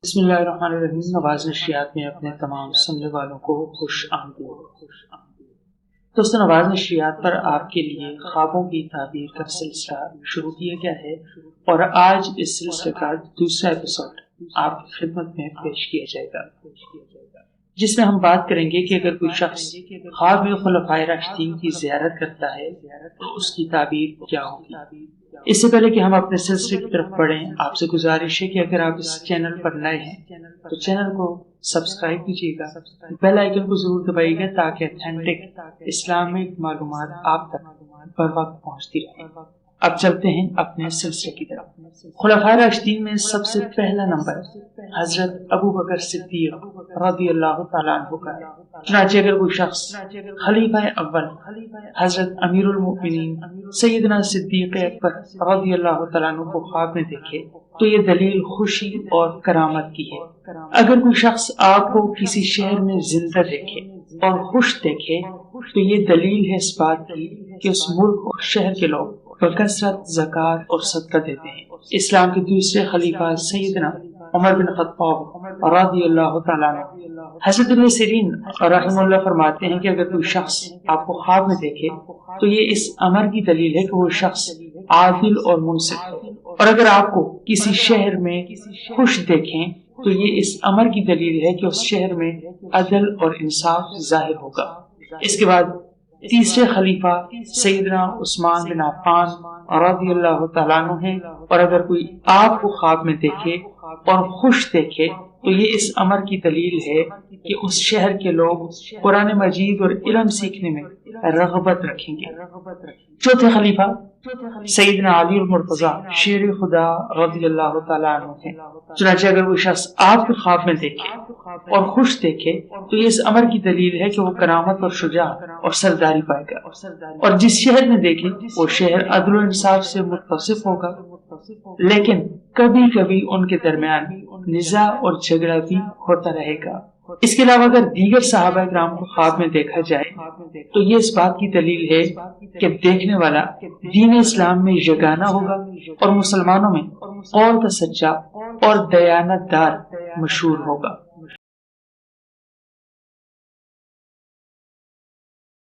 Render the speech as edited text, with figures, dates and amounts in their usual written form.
بسم اللہ الرحمن الرحیم۔ نواز نشریات میں اپنے تمام سننے والوں کو خوش آمدید۔ دوستو، نواز نشریات پر آپ کے لیے خوابوں کی تعبیر کا سلسلہ شروع کیا گیا ہے اور آج اس سلسلے کا دوسرا ایپیسوڈ آپ کی خدمت میں پیش کیا جائے گا، جس میں ہم بات کریں گے کہ اگر کوئی شخص خواب میں خلفائے راشدین کی زیارت کرتا ہے تو اس کی تعبیر کیا ہوگی۔ اس سے پہلے کہ ہم اپنے سلسلے کی طرف بڑھیں، آپ سے گزارش ہے کہ اگر آپ اس چینل پر نئے ہیں تو چینل کو سبسکرائب کیجیے گا، بیل آئیکن کو ضرور دبائیے گا تاکہ اتھینٹک اسلامک معلومات آپ تک بر وقت پہنچتی رہیں۔ اب چلتے ہیں اپنے سلسلے کی طرف۔ خلفائے راشدین میں سب سے پہلا نمبر حضرت ابو بکر صدیق رضی اللہ تعالیٰ عنہ کا ہے۔ چنانچہ اگر کوئی شخص خلیفہ اول حضرت امیر المؤمنین سیدنا صدیق اکبر رضی اللہ تعالیٰ عنہ کو خواب میں دیکھے تو یہ دلیل خوشی اور کرامت کی ہے۔ اگر کوئی شخص آپ کو کسی شہر میں زندہ دیکھے اور خوش دیکھے تو یہ دلیل ہے اس بات کی کہ اس ملک اور شہر کے لوگ بکثرت زکوٰۃ اور صدقہ دیتے ہیں۔ اسلام کے دوسرے خلیفہ سیدنا عمر بن خطاب رضی اللہ تعالیٰ عنہ حضرت ابن سیرین رحمہ اللہ فرماتے ہیں کہ اگر کوئی شخص آپ کو خواب میں دیکھے تو یہ اس امر کی دلیل ہے کہ وہ شخص عادل اور منصف ہے، اور اگر آپ کو کسی شہر میں خوش دیکھیں تو یہ اس امر کی دلیل ہے کہ اس شہر میں عدل اور انصاف ظاہر ہوگا۔ اس کے بعد تیسرے خلیفہ سیدنا عثمان بن عفان رضی اللہ تعالیٰ عنہ ہیں، اور اگر کوئی آپ کو خواب میں دیکھے اور خوش دیکھے تو یہ اس امر کی دلیل ہے کہ اس شہر کے لوگ قرآن مجید اور علم سیکھنے میں رغبت رکھیں گے۔ چوتھے خلیفہ سیدنا علی المرتضیٰ شیر خدا رضی اللہ تعالیٰ عنہ ہیں۔ چنانچہ اگر وہ شخص آپ کے خواب میں دیکھے اور خوش دیکھے تو یہ اس امر کی دلیل ہے کہ وہ کرامت اور شجاعت اور سرداری پائے گا، اور جس شہر میں دیکھے وہ شہر عدل و انصاف سے متصف ہوگا، لیکن کبھی کبھی ان کے درمیان نزاع اور جھگڑا بھی ہوتا رہے گا۔ اس کے علاوہ اگر دیگر صحابہ کرام کو خواب میں دیکھا جائے تو یہ اس بات کی دلیل ہے کہ دیکھنے والا دین اسلام میں یگانہ ہوگا اور مسلمانوں میں قول کا سچا اور دیانت دار مشہور ہوگا۔